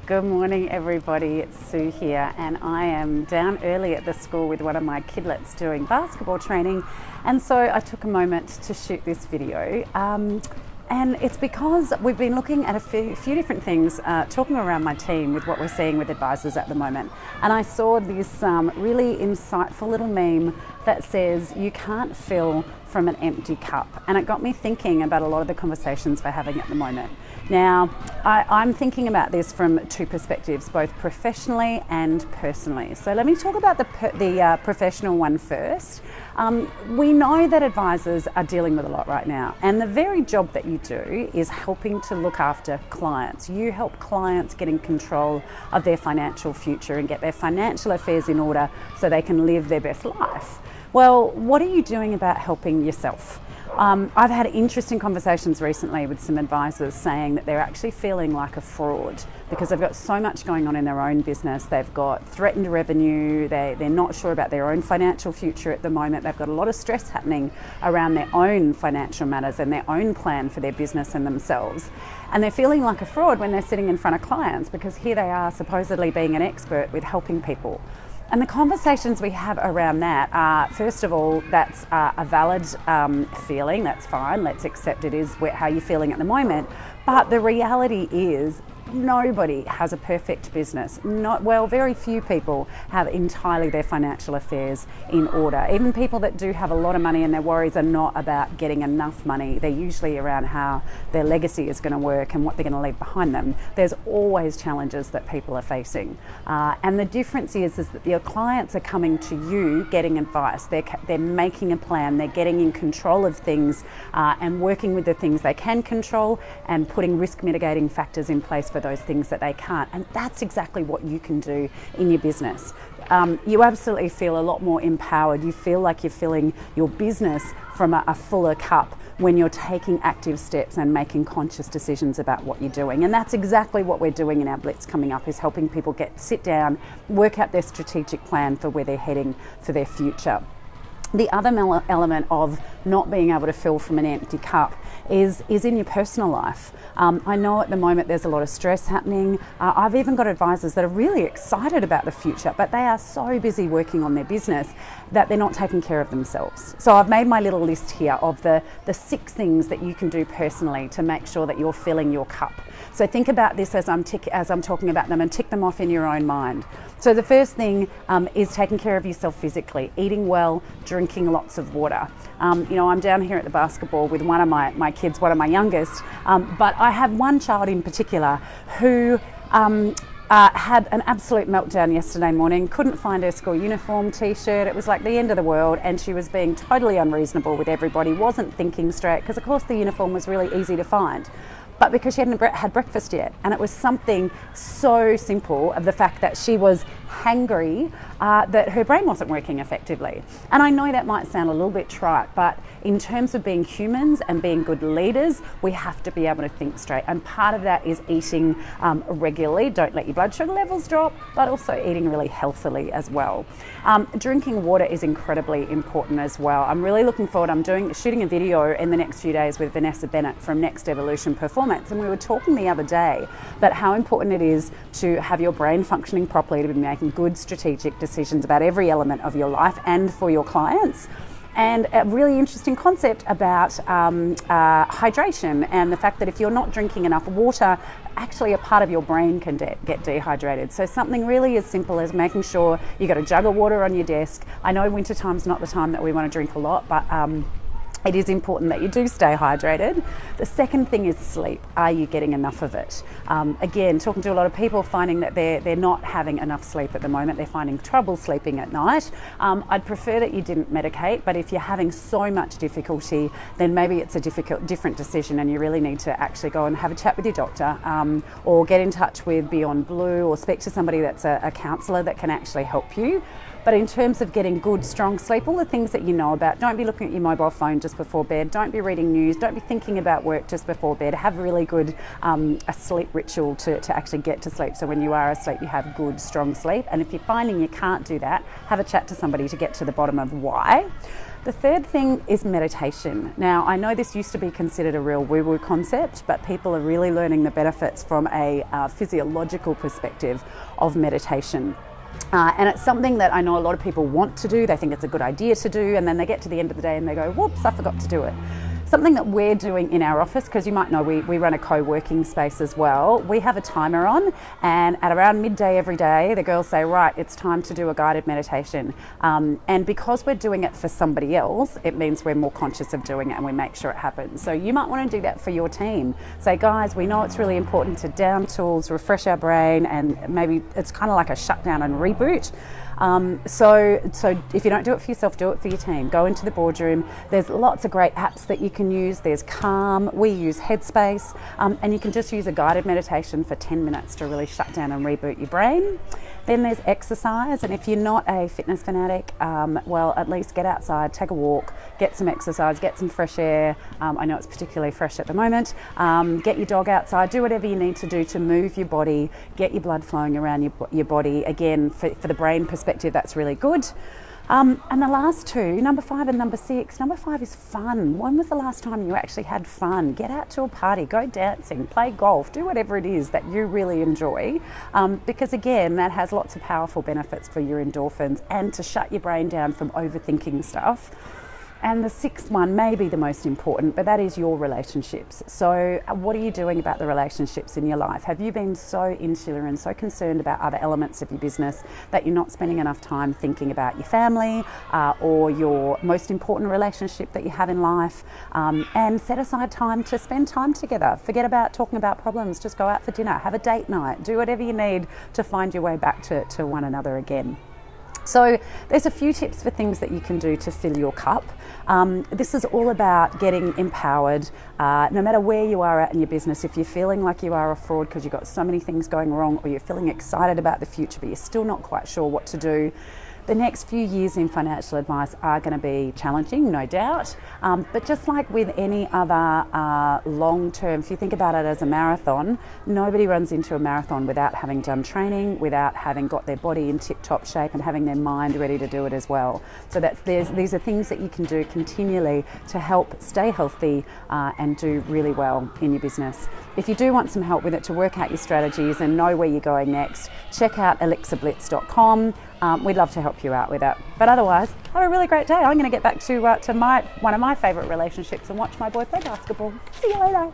Good morning everybody, it's Sue here and I am down early at the school with one of my kidlets doing basketball training, and so I took a moment to shoot this video. And it's because we've been looking at a few different things, talking around my team with what we're seeing with advisors at the moment. And I saw this really insightful little meme that says, "You can't fill from an empty cup." And it got me thinking about a lot of the conversations we're having at the moment. Now, I'm thinking about this from two perspectives, both professionally and personally. So let me talk about the professional one first. We know that advisors are dealing with a lot right now, and the very job that you do is helping to look after clients. You help clients get in control of their financial future and get their financial affairs in order so they can live their best life. Well, what are you doing about helping yourself? I've had interesting conversations recently with some advisors saying that they're actually feeling like a fraud because they've got so much going on in their own business. They've got threatened revenue, they're not sure about their own financial future at the moment. They've got a lot of stress happening around their own financial matters and their own plan for their business and themselves. And they're feeling like a fraud when they're sitting in front of clients because here they are supposedly being an expert with helping people. And the conversations we have around that are, first of all, that's a valid feeling, that's fine, let's accept it is how you're feeling at the moment. But the reality is, nobody has a perfect business. Very few people have entirely their financial affairs in order. Even people that do have a lot of money and their worries are not about getting enough money. They're usually around how their legacy is going to work and what they're going to leave behind them. There's always challenges that people are facing. And the difference is that your clients are coming to you getting advice. They're making a plan. They're getting in control of things and working with the things they can control and putting risk mitigating factors in place for those things that they can't. And that's exactly what you can do in your business. You absolutely feel a lot more empowered. You feel like you're filling your business from a fuller cup when you're taking active steps and making conscious decisions about what you're doing. And that's exactly what we're doing in our Blitz coming up, is helping people sit down, work out their strategic plan for where they're heading for their future. The other element of not being able to fill from an empty cup is in your personal life. I know at the moment there's a lot of stress happening. I've even got advisors that are really excited about the future, but they are so busy working on their business that they're not taking care of themselves. So I've made my little list here of the 6 things that you can do personally to make sure that you're filling your cup. So think about this as I'm talking about them, and tick them off in your own mind. So the first thing is taking care of yourself physically, eating well, drinking lots of water. I'm down here at the basketball with one of my kids, one of my youngest, but I have one child in particular who had an absolute meltdown yesterday morning, couldn't find her school uniform, t-shirt. It was like the end of the world, and she was being totally unreasonable with everybody, wasn't thinking straight, because of course the uniform was really easy to find. But because she hadn't had breakfast yet, and it was something so simple of the fact that she was hangry, that her brain wasn't working effectively. And I know that might sound a little bit trite, but in terms of being humans and being good leaders, we have to be able to think straight. And part of that is eating regularly. Don't let your blood sugar levels drop, but also eating really healthily as well. Drinking water is incredibly important as well. I'm really looking forward. I'm shooting a video in the next few days with Vanessa Bennett from Next Evolution Performance, and we were talking the other day about how important it is to have your brain functioning properly, to be making good strategic decisions about every element of your life and for your clients. And a really interesting concept about hydration, and the fact that if you're not drinking enough water, actually a part of your brain can get dehydrated. So something really as simple as making sure you got a jug of water on your desk. I know winter time's not the time that we want to drink a lot, but it is important that you do stay hydrated. The second thing is sleep. Are you getting enough of it? Again, talking to a lot of people, finding that they're not having enough sleep at the moment. They're finding trouble sleeping at night. I'd prefer that you didn't medicate, but if you're having so much difficulty, then maybe it's a different decision, and you really need to actually go and have a chat with your doctor, or get in touch with Beyond Blue, or speak to somebody that's a counsellor that can actually help you. But in terms of getting good, strong sleep, all the things that you know about, don't be looking at your mobile phone just before bed, don't be reading news, don't be thinking about work just before bed. Have really good a sleep ritual to actually get to sleep. So when you are asleep, you have good, strong sleep. And if you're finding you can't do that, have a chat to somebody to get to the bottom of why. The third thing is meditation. Now, I know this used to be considered a real woo-woo concept, but people are really learning the benefits from a physiological perspective of meditation. And it's something that I know a lot of people want to do. They think it's a good idea to do, and then they get to the end of the day and they go, whoops, I forgot to do it. Something that we're doing in our office, because you might know we run a co-working space as well, we have a timer on, and at around midday every day, the girls say, right, it's time to do a guided meditation. And because we're doing it for somebody else, it means we're more conscious of doing it and we make sure it happens. So you might want to do that for your team. Say, guys, we know it's really important to down tools, refresh our brain, and maybe it's kind of like a shutdown and reboot. So if you don't do it for yourself, do it for your team. Go into the boardroom. There's lots of great apps that you can use. There's Calm, we use Headspace, and you can just use a guided meditation for 10 minutes to really shut down and reboot your brain. Then there's exercise, and if you're not a fitness fanatic, well, at least get outside, take a walk, get some exercise, get some fresh air. I know it's particularly fresh at the moment. Get your dog outside, do whatever you need to do to move your body, get your blood flowing around your body. Again, for the brain perspective, that's really good. And the last two, number 5 and number 6. Number 5 is fun. When was the last time you actually had fun? Get out to a party, go dancing, play golf, do whatever it is that you really enjoy. Because again, that has lots of powerful benefits for your endorphins and to shut your brain down from overthinking stuff. And the 6th one may be the most important, but that is your relationships. So what are you doing about the relationships in your life? Have you been so insular and so concerned about other elements of your business that you're not spending enough time thinking about your family or your most important relationship that you have in life? And set aside time to spend time together. Forget about talking about problems. Just go out for dinner, have a date night, do whatever you need to find your way back to one another again. So there's a few tips for things that you can do to fill your cup. This is all about getting empowered. No matter where you are at in your business, if you're feeling like you are a fraud because you've got so many things going wrong, or you're feeling excited about the future but you're still not quite sure what to do, the next few years in financial advice are going to be challenging, no doubt, but just like with any other long-term, if you think about it as a marathon, nobody runs into a marathon without having done training, without having got their body in tip-top shape and having their mind ready to do it as well. So these are things that you can do continually to help stay healthy and do really well in your business. If you do want some help with it to work out your strategies and know where you're going next, check out elixirblitz.com. We'd love to help you out with it. But otherwise, have a really great day. I'm going to get back to one of my favourite relationships and watch my boy play basketball. See you later.